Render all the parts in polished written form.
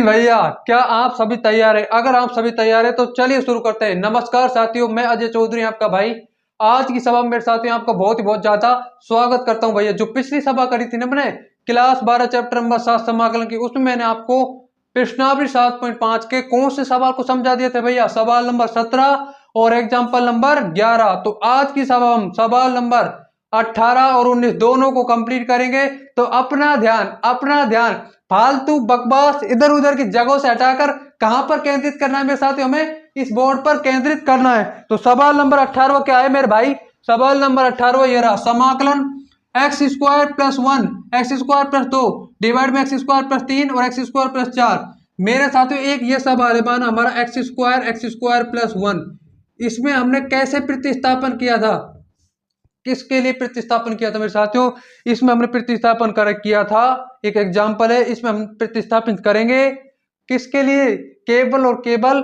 भैया, क्या आप सभी तैयार हैं? अगर आप सभी तैयार हैं तो चलिए शुरू करते हैं। नमस्कार साथियों, मैं अजय चौधरी आपका भाई। आज की सभा में मेरे साथियों आपका बहुत ज्यादा स्वागत करता हूं भैया। जो पिछली सभा करी थी ना मैंने क्लास 12 चैप्टर नंबर 7 समाकलन की, उसमें मैंने आपको प्रश्नावली 7.5 के कौन से सवाल को समझा दिए थे भैया? सवाल नंबर 17 और एग्जाम्पल नंबर 11। तो आज की सभा हम सवाल नंबर 18 और 19 दोनों को कंप्लीट करेंगे। तो अपना ध्यान फालतू बकवास इधर उधर की जगहों से हटाकर कहां पर केंद्रित करना है मेरे साथियों? हमें इस बोर्ड पर केंद्रित करना है। तो सवाल नंबर 18 क्या है मेरे भाई? सवाल नंबर 18 ये रहा, समाकलन x square plus 1 x square plus 2 divide में एक्स स्क्वायर प्लस 3 और एक्स स्क्वायर प्लस 4। मेरे साथियों एक ये सवाल है, माना हमारा एक्स स्क्वायर प्लस 1, इसमें हमने कैसे प्रतिस्थापन किया था? किसके लिए प्रतिस्थापन किया था मेरे साथियों? इसमें हमने प्रतिस्थापन किया था, एक एग्जांपल है, इसमें हम प्रतिस्थापित करेंगे किसके लिए? केवल और केवल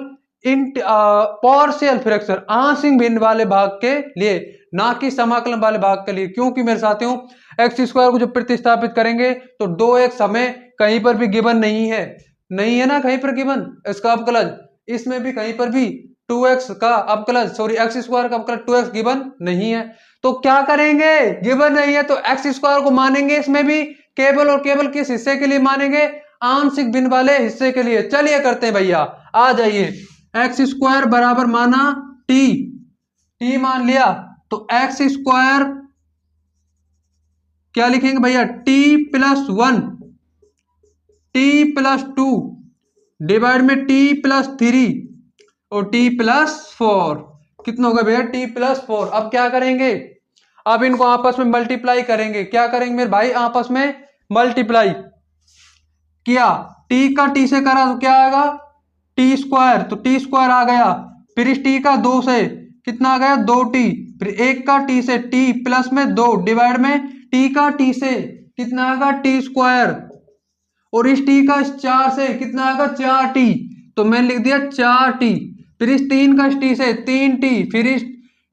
पार्शियल फ्रैक्शन, आंशिक भिन्न वाले भाग के लिए, ना कि समाकलन वाले भाग के लिए। क्योंकि मेरे साथियों एक्स स्क्वायर को जब प्रतिस्थापित करेंगे तो 2x हमें कहीं पर भी गिवन नहीं है ना, कहीं पर गिवन इसका अवकलज, इसमें भी कहीं पर भी 2x का अवकलज, सॉरी एक्स स्क्वायर का अवकलज 2x गिवन नहीं है। तो क्या करेंगे? गिवन नहीं है तो एक्स स्क्वायर को मानेंगे, इसमें भी केवल और केवल किस हिस्से के लिए मानेंगे? आंशिक भिन्न वाले हिस्से के लिए। चलिए करते हैं भैया, आ जाइए। एक्स स्क्वायर बराबर माना टी मान लिया, तो एक्स स्क्वायर क्या लिखेंगे भैया? T plus 1 T plus 2 divide में टी प्लस 3 और टी प्लस 4। कितना होगा भैया? T plus 4। अब क्या करेंगे? अब इनको आपस में मल्टीप्लाई करेंगे। क्या करेंगे मेरे भाई? आपस में मल्टीप्लाई किया, टी का टी से करा तो क्या आएगा? टी स्क्वायर, तो टी स्क्वायर आ गया। फिर इस टी का 2 से कितना आ गया? 2t। फिर एक का टी से टी प्लस में 2 डिवाइड में टी का टी से कितना आएगा? T square. और इस टी का इस 4 से कितना आएगा? 4t। तो मैंने लिख दिया 4t। फिर इस 3 का इस टी से 3t, फिर इस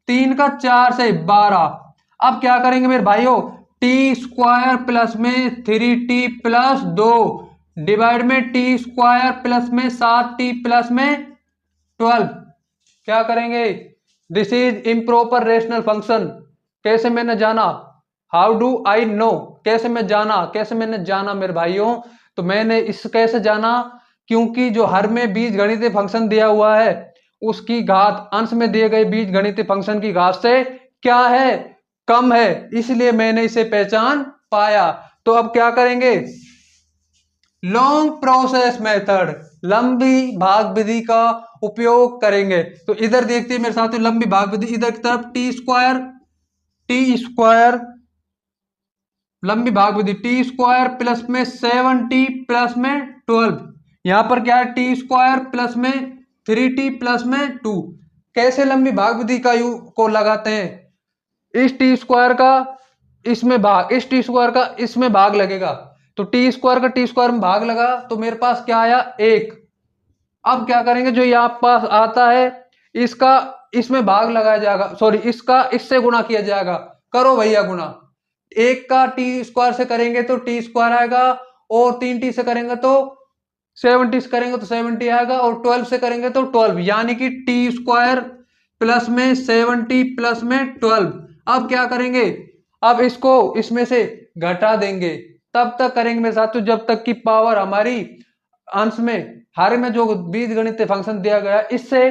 3 का 4 से 12। अब क्या करेंगे मेरे भाइयों? टी स्क्वायर प्लस में 3t प्लस 2 डिवाइड में टी स्क्वायर प्लस में 7t प्लस में 12। क्या करेंगे? This is improper rational function. कैसे मैंने जाना? How do I know? कैसे मैंने जाना मेरे भाइयों? तो मैंने इस कैसे जाना? क्योंकि जो हर में बीज गणितीय फंक्शन दिया हुआ है उसकी घात अंश में दिए गए बीज गणितीय फंक्शन की घात से क्या है? कम है, इसलिए मैंने इसे पहचान पाया। तो अब क्या करेंगे? लॉन्ग प्रोसेस मेथड, लंबी भाग विधि का उपयोग करेंगे। तो इधर देखते हैं मेरे साथ, लंबी भाग विधि, इधर की तरफ टी स्क्वायर लंबी भाग विधि टी स्क्वायर प्लस में 7t प्लस में 12। यहां पर क्या है? टी स्क्वायर प्लस में 3t प्लस में 2। कैसे लंबी भाग विधि का यू को लगाते हैं? इस टी स्क्वायर का इसमें भाग, इस टी स्क्वायर का इसमें भाग लगेगा, तो टी स्क्वायर का टी स्क्वायर में भाग लगा तो मेरे पास क्या आया? 1। अब क्या करेंगे? जो यहाँ पास आता है इसका इसमें भाग लगाया जाएगा, सॉरी इसका इससे गुणा किया जाएगा। करो भैया गुणा। 1 का टी स्क्वायर से करेंगे तो टी स्क्वायर आएगा, और 3t से करेंगे तो 7t से करेंगे तो 7t आएगा, और 12 से करेंगे तो 12, यानी कि टी स्क्वायर प्लस में 7t प्लस में 12। अब क्या करेंगे? अब इसको इसमें से घटा देंगे। तब तक करेंगे मेरे साथ, तो जब तक की पावर हमारी अंश में हर में जो बीज गणितीय फंक्शन दिया गया इससे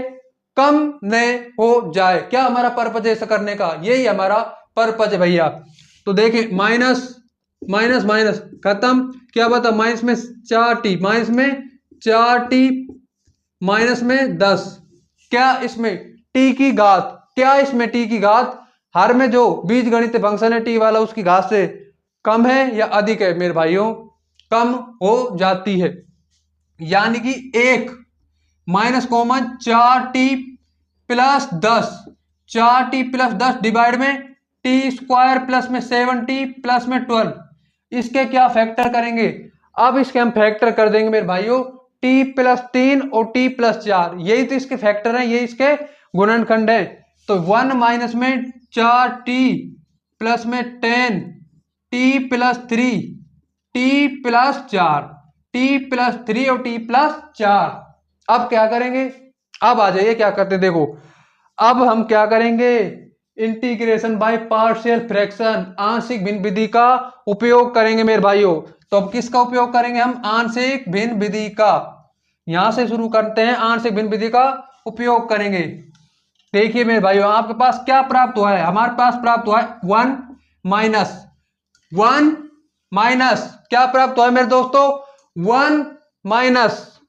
कम न हो जाए। क्या हमारा पर्पज ऐसा करने का? यही हमारा पर्पज है भैया। तो देखिए माइनस माइनस माइनस खत्म, क्या बता? माइनस में 4t, माइनस में 4t माइनस में 10। क्या इसमें t की घात? क्या इसमें t की घात हर में जो बीज गणितीय फंक्शन है t वाला उसकी घात से कम है या अधिक है मेरे भाइयों? कम हो जाती है, यानी कि 1 minus common 4t plus 10, 4t plus 10 divide में टी स्क्वायर प्लस में 7t प्लस में 12। इसके क्या फैक्टर करेंगे? अब इसके हम फैक्टर कर देंगे मेरे भाइयों, t प्लस 3 और t प्लस 4, यही तो इसके फैक्टर हैं, यही इसके गुणनखंड है। तो 1 माइनस में 4t प्लस में 10 t plus 3 t plus 4, t+3 और t+4। अब क्या करेंगे, अब आ जाइए क्या करते देखो, अब हम क्या करेंगे, इंटीग्रेशन बाय पार्शियल फ्रैक्शन, आंशिक भिन्न विधि का उपयोग करेंगे मेरे भाइयों। तो अब किसका उपयोग करेंगे हम, आंशिक भिन्न विधि का। यहां से शुरू करते हैं, आंशिक भिन्न विधि का उपयोग करेंगे। देखिए मेरे भाइयों, आपके पास क्या प्राप्त हुआ है, हमारे पास प्राप्त हुआ है 1 माइनस क्या प्राप्त हुआ है मेरे दोस्तों, 1 माइनस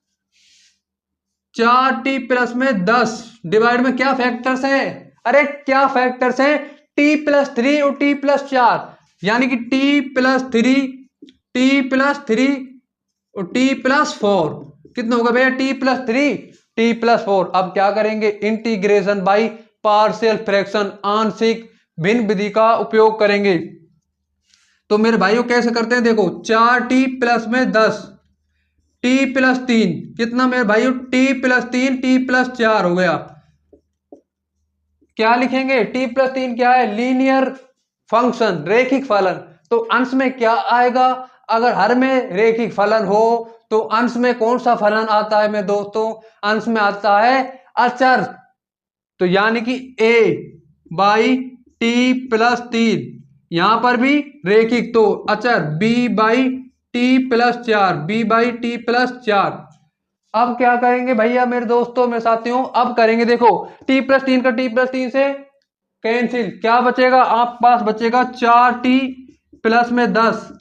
4t+10 डिवाइड में क्या फैक्टर्स है, अरे क्या फैक्टर्स है, t+3 और t+4, यानी कि t+3 और t+4 कितना होगा भैया, t+3 t+4। अब क्या करेंगे, इंटीग्रेशन बाय पार्शियल फ्रैक्शन, आंशिक भिन्न विधि का उपयोग करेंगे। तो मेरे भाइयों कैसे करते हैं देखो, 4t+10 t+3 कितना मेरे भाइयों, t+3 t+4 हो गया। क्या लिखेंगे, t+3 क्या है, लीनियर फंक्शन, रेखिक फलन। तो अंश में क्या आएगा, अगर हर में रेखिक फलन हो तो अंश में कौन सा फलन आता है मेरे दोस्तों, अंश में आता है अचर। तो यानी कि a/t+3, यहां पर भी रेखिक तो अचर b/t+4। अब क्या करेंगे भैया मेरे दोस्तों मेरे साथियों, अब करेंगे देखो, t+3 का t+3 से कैंसिल, क्या बचेगा, आप पास बचेगा 4t+10।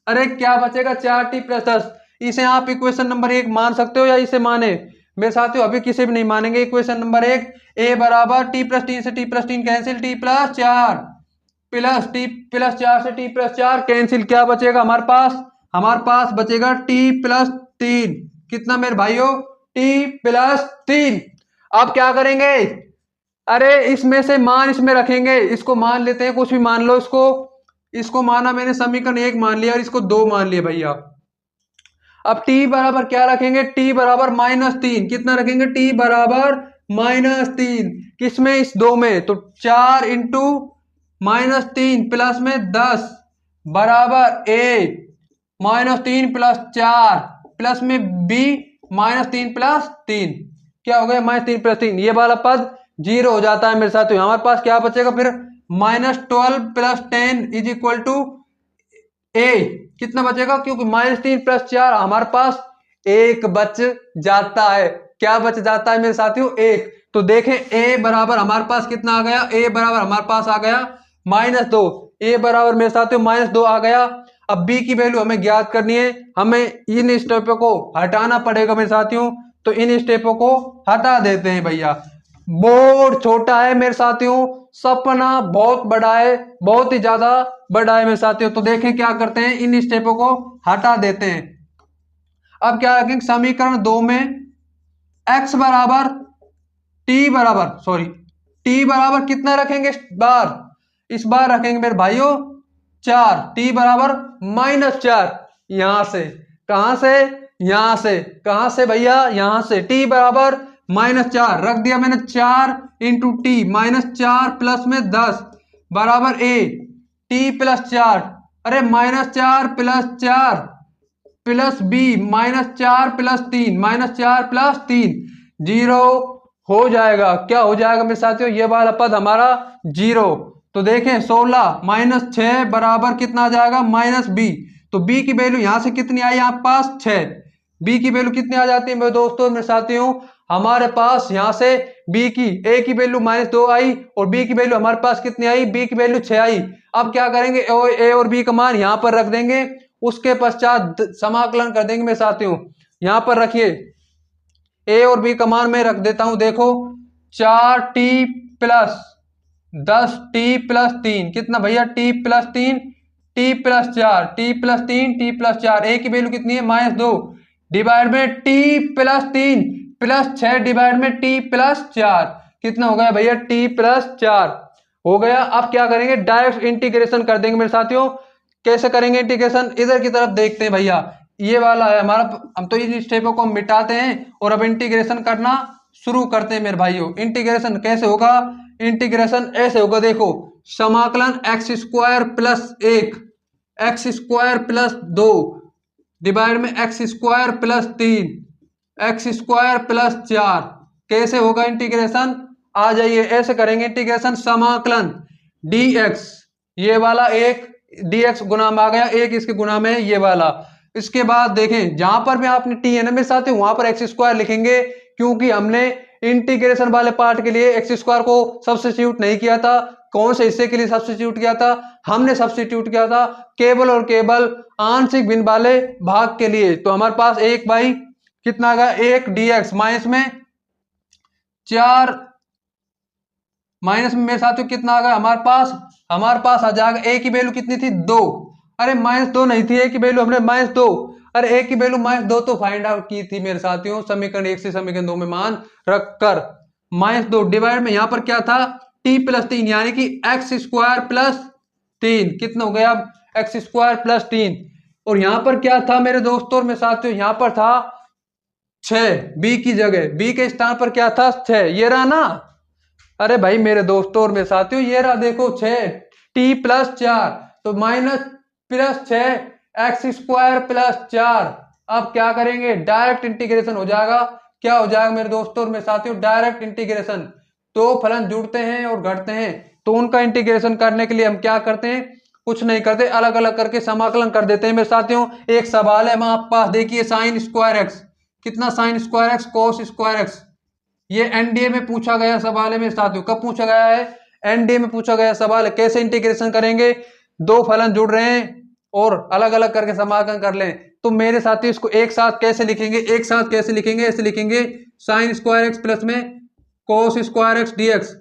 अरे क्या बचेगा, 4t+10। इसे आप इक्वेशन नंबर 1 मान सकते हो या इसे माने मेरे साथियों, अभी किसी भी नहीं मानेंगे। इक्वेशन नंबर 1, a बराबर t+3 से t+3 cancel, t+4 plus t+4 से t+4 कैंसिल, क्या बचेगा हमारे पास बचेगा t+3। कितना मेरे भाइयों, t+3। अब क्या करेंगे, अरे इसमें से मान इसमें रखेंगे, इसको मान लेते हैं, कुछ भी मान लो, इसको माना मैंने, समीकरण 1 मान लिया और इसको 2 मान लिया भैया। अब t बराबर क्या रखेंगे, t बराबर -3, कितना रखेंगे, t बराबर -3, किसमें, इस 2 में, तो 4 इंटू -3 प्लस में 10 बराबर a, -3 प्लस 4 प्लस में b, -3 प्लस 3, क्या हो गया, -3 प्लस 3, ये वाला पद 0 हो जाता है मेरे साथ। तो हमारे पास क्या बचेगा फिर, -12 plus 10 is equal to a, कितना बचेगा, क्योंकि -3 प्लस 4 हमारे पास 1 बच जाता है। क्या बच जाता है मेरे साथियों, 1। तो देखें a बराबर हमारे पास कितना आ गया, a बराबर हमारे पास आ गया -2, a बराबर मेरे साथियों -2 आ गया। अब b की वैल्यू हमें ज्ञात करनी है, हमें इन स्टेपों को हटाना पड़ेगा मेरे साथियों। तो इन स्टेपों को हटा देते हैं भैया। बोर्ड छोटा है मेरे साथियों, सपना बहुत बड़ा है, बहुत ही ज्यादा बड़ा है मेरे साथियों। तो देखें क्या करते हैं, इन स्टेपों को हटा देते हैं। अब क्या रखेंगे, समीकरण 2 में x बराबर t बराबर कितना रखेंगे, इस बार रखेंगे मेरे भाइयों 4, t बराबर -4। यहां से कहां से, यहां से कहां से भैया, यहां से t बराबर -4 रख दिया मैंने, 4 इंटू टी, -4 प्लस में 10 बराबर a, t+4, अरे -4 plus 4 plus b, -4 plus 3, -4 plus 3 0 हो जाएगा। क्या हो जाएगा मेरे साथियों, ये वाला पद हमारा 0। तो देखें 16 -6 बराबर कितना आ जाएगा, -b। तो b की वैल्यू यहां से कितनी आई आपके पास, 6। b की वैल्यू कितनी आ जाती है मेरे दोस्तों मेरे साथियों, हमारे पास यहां से b की, a की वैल्यू -2 आई और b की वैल्यू हमारे पास कितनी आई, b की वैल्यू 6 आई। अब क्या करेंगे, a और b का मान यहां पर रख देंगे, उसके पश्चात समाकलन कर देंगे मेरे साथियों। यहां पर रखिए, a और b का मान मैं रख देता हूं, देखो 4t प्लस 10t+3 कितना भैया, t+3 t+4 t+3 t+4, a की वैल्यू कितनी है, -2 डिवाइड में t+3 प्लस 6 डिवाइड में t+4, कितना हो गया भैया, t+4 हो गया। अब क्या करेंगे, डायरेक्ट इंटीग्रेशन कर देंगे मेरे साथियों। कैसे करेंगे इंटीग्रेशन, इधर की तरफ देखते हैं भैया, ये वाला है हमारा, हम तो इन स्टेपों को मिटाते हैं और अब इंटीग्रेशन करना शुरू करते हैं मेरे भाइयों। इंटीग्रेशन कैसे होगा, इंटीग्रेशन ऐसे होगा, देखो समाकलन x² + 1 x² + 2 डिवाइड में x square plus 3 x square plus 4। कैसे होगा इंटीग्रेशन? आ जाइए, ऐसे करेंगे इंटीग्रेशन, समाकलन dx, ये वाला एक dx गुना में आ गया, एक इसके गुना में ये वाला। इसके बाद देखें जहां पर भी आपने टी एन में साथ वहां पर एक्स स्क्वायर लिखेंगे, क्योंकि हमने इंटीग्रेशन वाले पार्ट के लिए एक्स स्क्वायर को सब्स्टिट्यूट नहीं किया था। कौन से हिस्से के लिए सब्स्टिट्यूट किया था? हमने सब्स्टिट्यूट किया था केवल और केवल आंशिक भिन्न वाले भाग के लिए। तो हमारे पास एक बाई कितना आ गया, एक dx माइनस में 4, माइनस में मेरे साथियों कितना आ गया हमारे पास आ जाएगा ए की वैल्यू कितनी थी, 2। अरे -2 नहीं थी, ए की वैल्यू हमने -2, अरे ए की वैल्यू -2 तो फाइंड आउट की थी मेरे साथियों समीकरण 1 से समीकरण 2 में मान रखकर। -2 डिवाइड में यहां पर क्या था, t प्लस 3 यानी कि एक्स स्क्वायर प्लस 3 कितना हो गया, एक्स स्क्वायर प्लस 3। और यहां पर क्या था मेरे दोस्तों और मेरे साथियों, यहां पर था 6, बी की जगह, बी के स्थान पर क्या था 6, ये रहा ना। अरे भाई मेरे दोस्तों और मेरे साथियों ये रहा देखो 6, टी प्लस 4, तो minus plus 6 x square plus 4। अब क्या करेंगे, डायरेक्ट इंटीग्रेशन हो जाएगा। क्या हो जाएगा मेरे दोस्तों और मेरे साथियों, डायरेक्ट इंटीग्रेशन। तो फलन जुड़ते हैं और घटते हैं, तो उनका इंटीग्रेशन करने के लिए हम क्या करते हैं, कुछ नहीं करते, अलग अलग करके समाकलन कर देते हैं मेरे साथियों। एक सवाल है हमारे पास, देखिए साइन स्क्वायर एक्स, कितना sine square x cos square x, ये एनडीए में पूछा गया सवाल है मेरे साथियों। कब पूछा गया है, एनडीए में पूछा गया सवाल है। कैसे इंटीग्रेशन करेंगे, दो फलन जुड़ रहे हैं और अलग अलग करके समाकलन कर लें। तो मेरे साथियों इसको एक साथ कैसे लिखेंगे, ऐसे लिखेंगे साइन स्क्वायर एक्स प्लस में कोस स्क्वायर एक्स डीएक्स।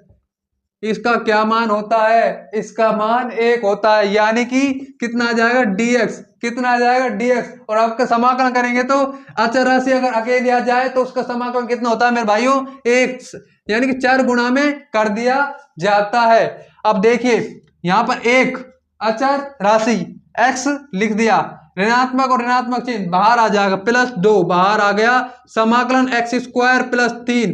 इसका क्या मान होता है, इसका मान 1 होता है, यानी कि कितना आ जाएगा dx, कितना आ जाएगा dx। और आपका समाकलन करेंगे तो अचर राशि अगर अकेले आ जाए तो उसका समाकलन कितना होता है मेरे भाइयों, 1, यानी कि 4 गुना में कर दिया जाता है। अब देखिए यहां पर एक अचर राशि x लिख दिया, ऋणात्मक और ऋणात्मक चिन्ह बाहर आ जाएगा, +2 बाहर आ गया, समाकलन एक्स स्क्वायर प्लस 3।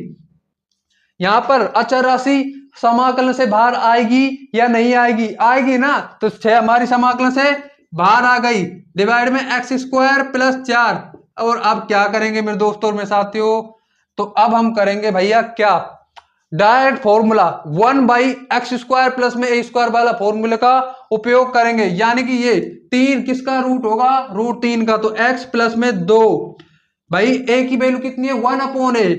यहां पर अचर राशि समाकलन से बाहर आएगी या नहीं आएगी, आएगी ना, तो 6 हमारी समाकलन से बाहर आ गई, डिवाइड में एक्स स्क्वायर प्लस 4। और अब क्या करेंगे मेरे दोस्तों और मेरे साथियों, तो अब हम करेंगे भैया क्या, direct formula 1/x square plus में a स्क्वायर वाला फॉर्मूले का उपयोग करेंगे। यानी कि ये 3 किसका रूट होगा, √3 का, तो x प्लस में 2, भाई a की वैल्यू कितनी है 1/a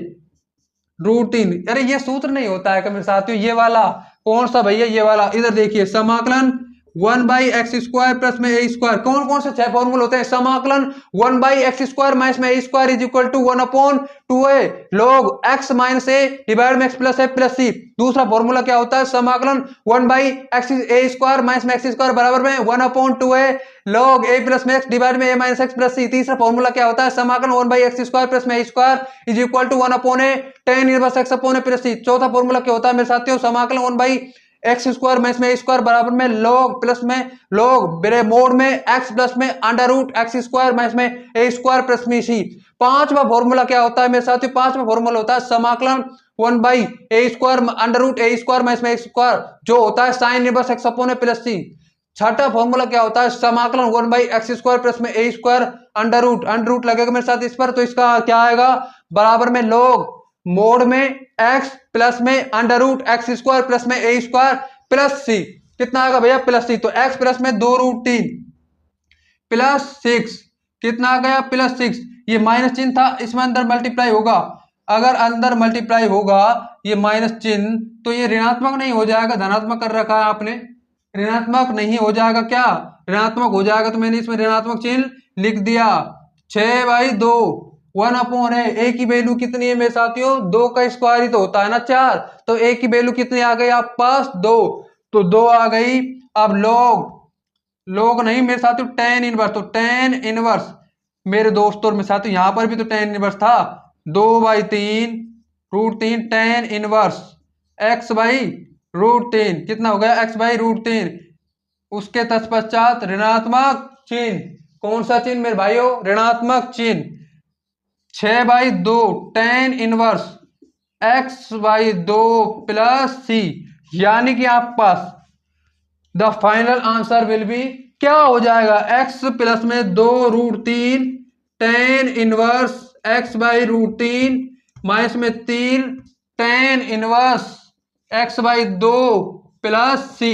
√3। अरे ये सूत्र नहीं होता है क्या मेरे साथियों, ये वाला कौन सा भैया, ये वाला, इधर देखिए समाकलन 1/x स्क्वायर प्लस में a स्क्वायर। कौन कौन से 6 फॉर्मूले होते हैं, समाकलन 1/x स्क्वायर माइनस में a square is equal to 1/2a log x minus a divide में x plus a plus c। दूसरा फॉर्मूला क्या होता है, समाकलन 1/x a स्क्वायर माइनस में x स्क्वायर बराबर में 1/2a log a प्लस में x डिवाइड में a minus x plus c। तीसरा फॉर्मूला क्या होता है, समाकलन 1/x स्क्वायर प्लस में a square is equal to 1/a tan inverse x upon a plus c। चौथा फॉर्मूला क्या होता है मेरे साथियों, समाकलन 1/x स्क्वायर माइनस में a स्क्वायर बराबर में log प्लस में log मेरे मोड में x प्लस में √x स्क्वायर माइनस में a स्क्वायर प्लस में c। पांचवा फॉर्मूला क्या होता है मेरे साथियों, पांचवा फॉर्मूला होता है समाकलन 1/a square √a square minus में a स्क्वायर, जो होता है sine inverse x upon a plus c। छठा फॉर्मूला क्या होता है, समाकलन 1/x स्क्वायर प्लस में a स्क्वायर अंडर रूट लगेगा मेरे साथ इस पर, तो इसका क्या आएगा, बराबर में log मोड में x प्लस में √x स्क्वायर प्लस में a स्क्वायर प्लस c। कितना आएगा भैया, प्लस c, तो x प्लस में 2√3 प्लस 6, कितना आ गया +6। ये माइनस चिन्ह था, इसमें अंदर मल्टीप्लाई होगा, अगर अंदर मल्टीप्लाई होगा ये माइनस चिन्ह तो ये ऋणात्मक नहीं हो जाएगा, धनात्मक कर रखा है आपने, ऋणात्मक नहीं हो जाएगा, क्या ऋणात्मक हो जाएगा, तो मैंने इसमें ऋणात्मक चिन्ह लिख दिया। 6/2 1/a, a की वैल्यू कितनी है मेरे साथियों, 2 का स्क्वायर ही तो होता है ना 4, तो a की वैल्यू कितनी आ गई आप पास 2, तो 2 आ गई। अब log नहीं मेरे साथियों tan इनवर्स, तो tan इनवर्स मेरे दोस्तों और मेरे साथियों यहां पर भी तो tan इनवर्स था, 2/3 √3 tan इनवर्स x/√3, कितना हो गया x/√3। उसके तत्पश्चात ऋणात्मक चिन्ह, कौन सा चिन्ह मेरे भाइयों, ऋणात्मक चिन्ह, 6/2 tan inverse x/2 plus c। यानी कि आप pass the final answer will be क्या हो जाएगा, x प्लस में 2√3 tan inverse x by √3 minus में 3 tan inverse x by 2 plus c।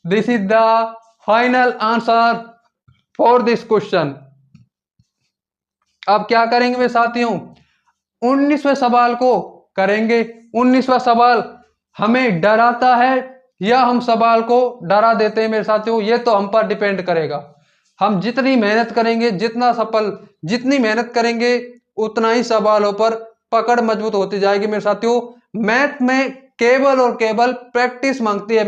This is the final answer for this question. अब क्या करेंगे मेरे साथियों, 19वें सवाल को करेंगे। 19वां सवाल हमें डराता है या हम सवाल को डरा देते हैं मेरे साथियों, ये तो हम पर डिपेंड करेगा। हम जितनी मेहनत करेंगे, जितनी मेहनत करेंगे उतना ही सवालों पर पकड़ मजबूत होती जाएगी मेरे साथियों। मैथ में केवल और केवल प्रैक्टिस मांगती है,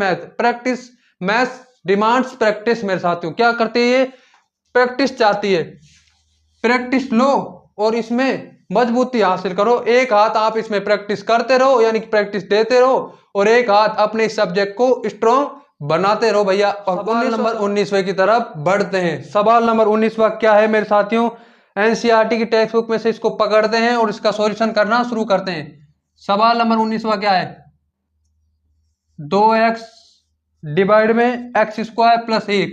मैथ डिमांड्स प्रैक्टिस मेरे साथियों। क्या करती है, प्रैक्टिस चाहती है। प्रैक्टिस लो और इसमें मजबूती हासिल करो। एक हाथ आप इसमें प्रैक्टिस करते रहो, यानी कि प्रैक्टिस देते रहो, और एक हाथ अपने इस सब्जेक्ट को स्ट्रॉन्ग बनाते रहो भैया। सवाल नंबर 19वें की तरफ बढ़ते हैं। सवाल नंबर 19वां क्या है मेरे साथियों, एनसीईआरटी की टेक्स्ट बुक में से इसको पकड़ते हैं और इसका सॉल्यूशन करना शुरू करते हैं। सवाल नंबर 19वां क्या है, 2x डिवाइड में x² प्लस 1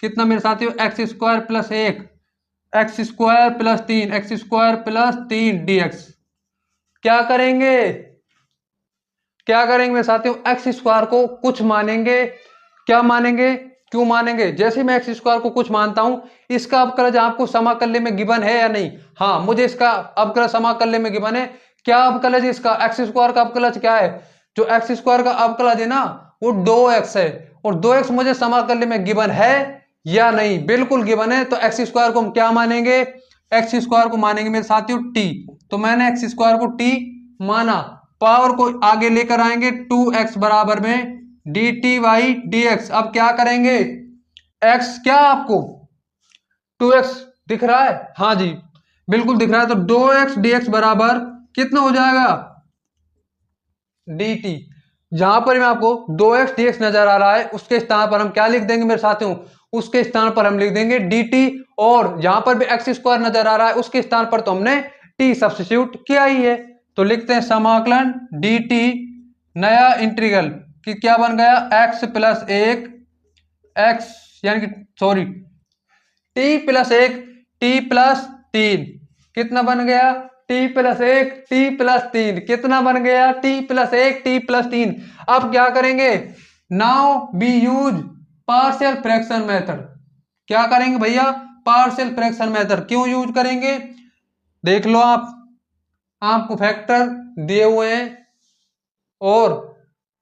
कितना मेरे साथियों, x² plus 1 x² plus 3 x² plus 3 dx। क्या करेंगे मेरे साथियों, x² को कुछ मानेंगे। क्या मानेंगे, क्यों मानेंगे, जैसे मैं x² को कुछ मानता हूं, इसका अवकलज आपको समाकल्य में गिवन है या नहीं। हाँ, मुझे इसका अवकलज समाकल्य में गिवन है। क्या अवकलज इसका, x² का अवकलज क्या है, जो x² का अवकलज है ना वो 2x है, और 2x मुझे समाकल्य में गिवन है या नहीं, बिल्कुल गिवन है। तो x² को हम क्या मानेंगे, x² को मानेंगे मेरे साथियों t। तो मैंने x² को t माना, पावर को आगे लेकर आएंगे, 2x बराबर में dt बाई dx। अब क्या करेंगे, x क्या आपको 2x दिख रहा है, हाँ जी बिल्कुल दिख रहा है। तो 2x dx बराबर कितना हो जाएगा, dt। जहां पर मैं आपको 2x dx नजर आ रहा है, उसके स्थान पर हम क्या लिख देंगे मेरे साथियों, उसके स्थान पर हम लिख देंगे dt। और जहां पर भी x² नजर आ रहा है उसके स्थान पर तो हमने t सब्स्टिट्यूट किया ही है। तो लिखते हैं समाकलन dt, नया इंटीग्रल कि क्या बन गया, x प्लस 1 x यानी कि sorry t plus 1 t plus 3 कितना बन गया, t प्लस 1 t प्लस 3 कितना बन गया, t प्लस 1 t प्लस 3। अब क्या करेंगे, now B use partial fraction method. क्या करेंगे भैया, पार्शियल फ्रैक्शन मेथड। क्यों यूज करेंगे, देख लो आपको फैक्टर दिए हुए हैं और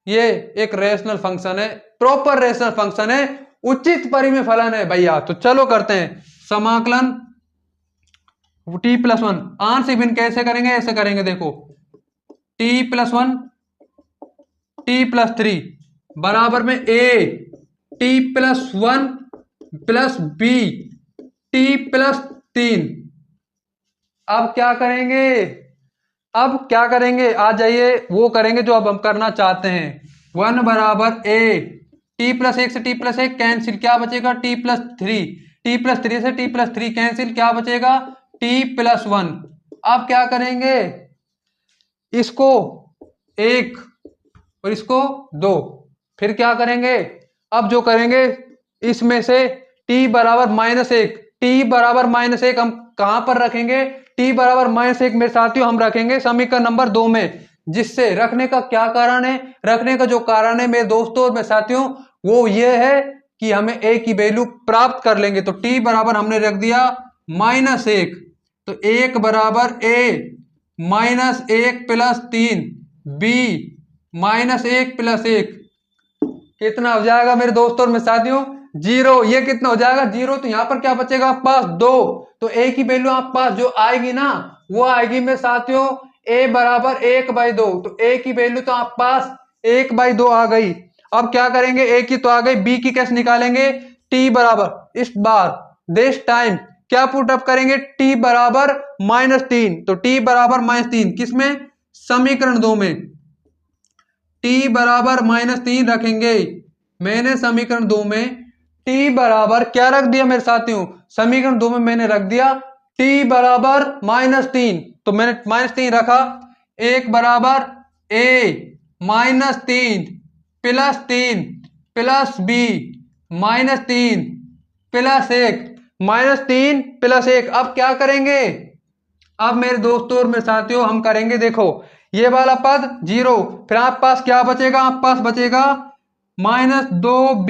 ये एक रेशनल फंक्शन है, प्रॉपर रेशनल फंक्शन है, उचित परिमेय फलन है भैया। तो चलो करते हैं समाकलन t प्लस 1 आंशिक भिन्न कैसे करेंगे, ऐसे करेंगे देखो, t प्लस 1 t प्लस 3 बराबर में a t plus 1 plus b t plus 3। अब क्या करेंगे, आ जाइए वो करेंगे जो अब हम करना चाहते हैं। 1 बराबर a t प्लस 1 से t प्लस 1 कैंसिल, क्या बचेगा t प्लस 3, t प्लस 3 से t प्लस 3 कैंसिल, क्या बचेगा t प्लस 1। अब क्या करेंगे, इसको 1 और इसको 2, फिर क्या करेंगे, अब जो करेंगे इसमें से t बराबर -1, t बराबर -1 हम कहां पर रखेंगे, t बराबर -1 मेरे साथियों हम रखेंगे समीकरण नंबर 2 में। जिससे रखने का क्या कारण है, रखने का जो कारण है मेरे दोस्तों और मेरे साथियों वो ये है कि हमें a की वैल्यू प्राप्त कर लेंगे। तो t बराबर हमने रख दिया -1, तो 1 बराबर a -1 प्लस 3 b -1 प्लस 1 कितना हो जाएगा मेरे दोस्तों और मेरे साथियों, 0। ये कितना हो जाएगा, 0। तो यहां पर क्या बचेगा आप पास 2, तो a की वैल्यू आप पास जो आएगी ना वो आएगी मेरे साथियों a बराबर 1/2। तो a की वैल्यू तो आप पास 1/2 आ गई। अब क्या करेंगे, a की तो आ गई, b की कैसे निकालेंगे, t बराबर इस बार दिस टाइम क्या पुट अप करेंगे, t बराबर -3। तो t बराबर -3 किसमें, समीकरण 2 में t बराबर -3 रखेंगे। मैंने समीकरण 2 में t बराबर क्या रख दिया मेरे साथियों, समीकरण 2 में मैंने रख दिया t बराबर -3। तो मैंने -3 रखा, 1 बराबर a -3 plus 3 plus b -3 plus 1, -3 plus 1। अब क्या करेंगे? अब मेरे दोस्तों और मेरे साथियों हम करेंगे, देखो ये वाला पद 0, फिर आपके पास क्या बचेगा? आपके पास बचेगा -2b।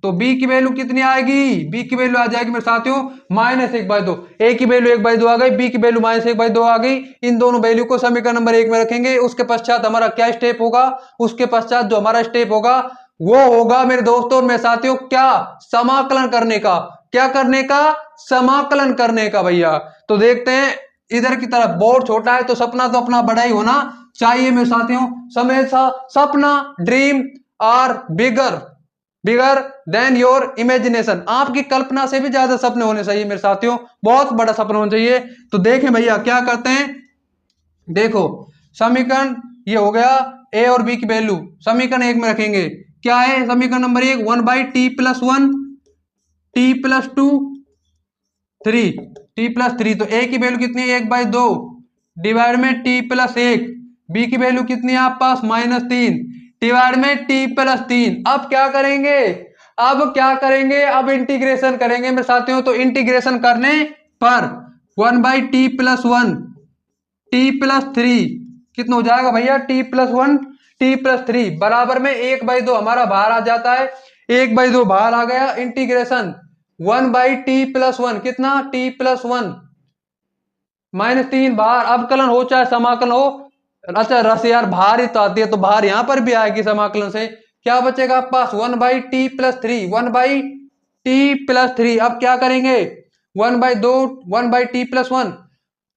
तो b की वैल्यू कितनी आएगी? b की वैल्यू आ जाएगी मेरे साथियों -1/2। a की वैल्यू 1/2 आ गई, b की वैल्यू -1/2 आ गई। इन दोनों वैल्यू को समीकरण नंबर 1 में रखेंगे। उसके पश्चात हमारा क्या स्टेप होगा? उसके पश्चात जो हमारा स्टेप होगा वो होगा मेरे दोस्तों और मेरे साथियों क्या? समाकलन करने का। क्या करने का? समाकलन करने का भैया। तो देखते हैं, इधर की तरफ बोर्ड छोटा है तो सपना तो अपना बड़ा ही होना चाहिए मेरे साथियों। हमेशा सपना, dream are bigger bigger than your imagination. आपकी कल्पना से भी ज्यादा सपने होने चाहिए मेरे साथियों, बहुत बड़ा सपना होना चाहिए। तो देखें भैया क्या करते हैं, देखो समीकरण ये हो गया, ए और बी की वैल्यू समीकरण 1 में रखेंगे। क्या है समीकरण नंबर 1? 1/t+1 t+2 3 तो ए की वैल्यू कितनी है? 1/2 डिवाइड में t+1। बी की वैल्यू कितनी है आपके पास? -3 डिवाइड में t+3। अब क्या करेंगे? अब इंटीग्रेशन करेंगे मेरे साथियों। तो इंटीग्रेशन करने पर 1/t+1 t+3 कितना हो जाएगा भैया? t+1 t+3 बराबर में 1/2 हमारा बाहर आ जाता है। 1/2 बाहर आ गया। इंटीग्रेशन 1/t+1 कितना? t+1 -3 बाहर। अवकलन हो चाहे समाकलन हो, अच्छा रस यार बाहर ही तो आती है तो बाहर यहां पर भी आएगी समाकलन से। क्या बचेगा आपके पास? 1/t+3 1/t+3। अब क्या करेंगे? 1/2 1/t+1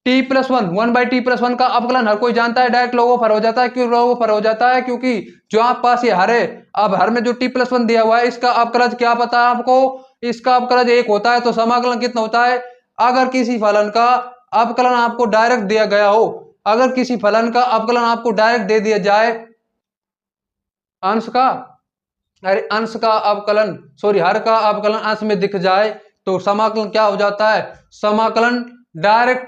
t+1 1/t+1 का अवकलन हर कोई जानता है, डायरेक्ट लोगों पर हो जाता है। क्यों लोगों पर हो जाता है? क्योंकि जो आपके पास ये हर है, अब हर में जो t+1 दिया हुआ है इसका अवकलज क्या पता है आपको? इसका अवकलज 1 होता है। तो समाकलन कितना होता है? अगर किसी फलन का अवकलन आपको डायरेक्ट दिया गया हो, अगर किसी फलन का अवकलन आपको डायरेक्ट दे दिया जाए, अंश का, अरे अंश का अवकलन, सॉरी हर का अवकलन अंश में दिख जाए तो समाकलन क्या हो जाता है? समाकलन डायरेक्ट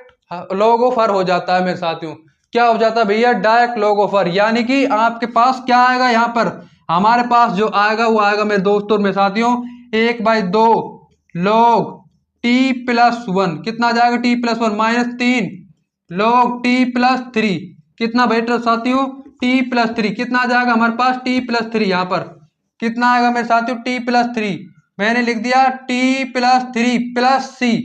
लॉग हो जाता है मेरे साथियों। क्या हो जाता है भैया? Direct log. यानी कि आपके पास क्या आएगा यहां पर? हमारे पास जो आएगा वो आएगा मेरे दोस्तों और मेरे साथियों 1/2 log t+1। कितना आ जाएगा? t+1 -3 log t+3 कितना बेटर साथियों? t+3 कितना आ जाएगा हमारे पास? t+3 यहां पर कितना आएगा मेरे साथियों? t+3 मैंने लिख दिया t+3 प्लस c।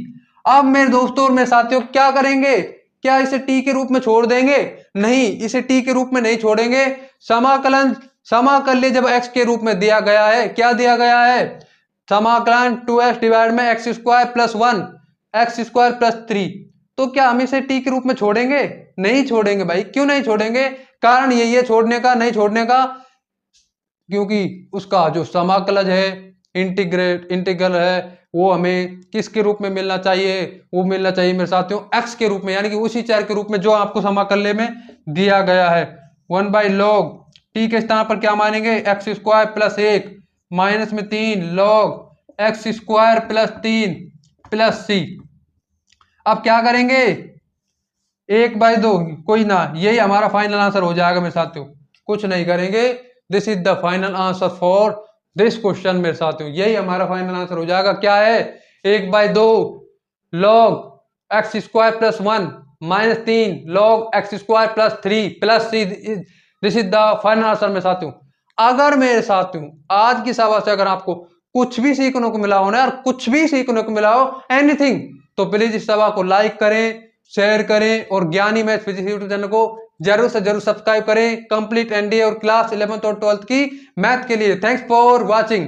अब मेरे दोस्तों और मेरे साथियों क्या करेंगे? क्या इसे t के रूप में छोड़ देंगे? नहीं, इसे t के रूप में नहीं छोड़ेंगे। समाकल्य जब x के रूप में दिया गया है, क्या दिया गया है? समाकलन 2x डिवाइड में x² + 1 x² + 3। तो क्या हम इसे t के रूप में छोड़ेंगे? नहीं छोड़ेंगे भाई। क्यों नहीं छोड़ेंगे? कारण यही है छोड़ने का, नहीं छोड़ने का, क्योंकि उसका जो समाकलज है, इंटीग्रल है, वो हमें किसके रूप में मिलना चाहिए? वो मिलना चाहिए मेरे साथियों x के रूप में, यानी कि उसी चर के रूप में जो आपको समाकल्य में दिया गया है। 1/log t के स्थान पर क्या मानेंगे? x² + 1 -3 log x² + 3 plus c। अब क्या करेंगे? 1/2 कोई ना, यही हमारा फाइनल आंसर हो जाएगा मेरे साथियों, कुछ नहीं करेंगे। This is the final answer for this question मेरे साथियों, यही हमारा फाइनल आंसर हो जाएगा। क्या है? 1/2 log x² + 1 -3 log x² + 3 plus c। This is the final answer मेरे साथियों। अगर मेरे साथियों आज की सभा से अगर आपको कुछ भी सीखने को मिला हो ना यार, कुछ भी सीखने को मिला हो, एनीथिंग, तो प्लीज इस सभा को लाइक करें, शेयर करें और ज्ञानी मैथ फिजिक्स यूट्यूब चैनल को जरूर से जरूर सब्सक्राइब करें कंप्लीट एनडीए और क्लास 11th और 12th की मैथ के लिए। Thanks for watching.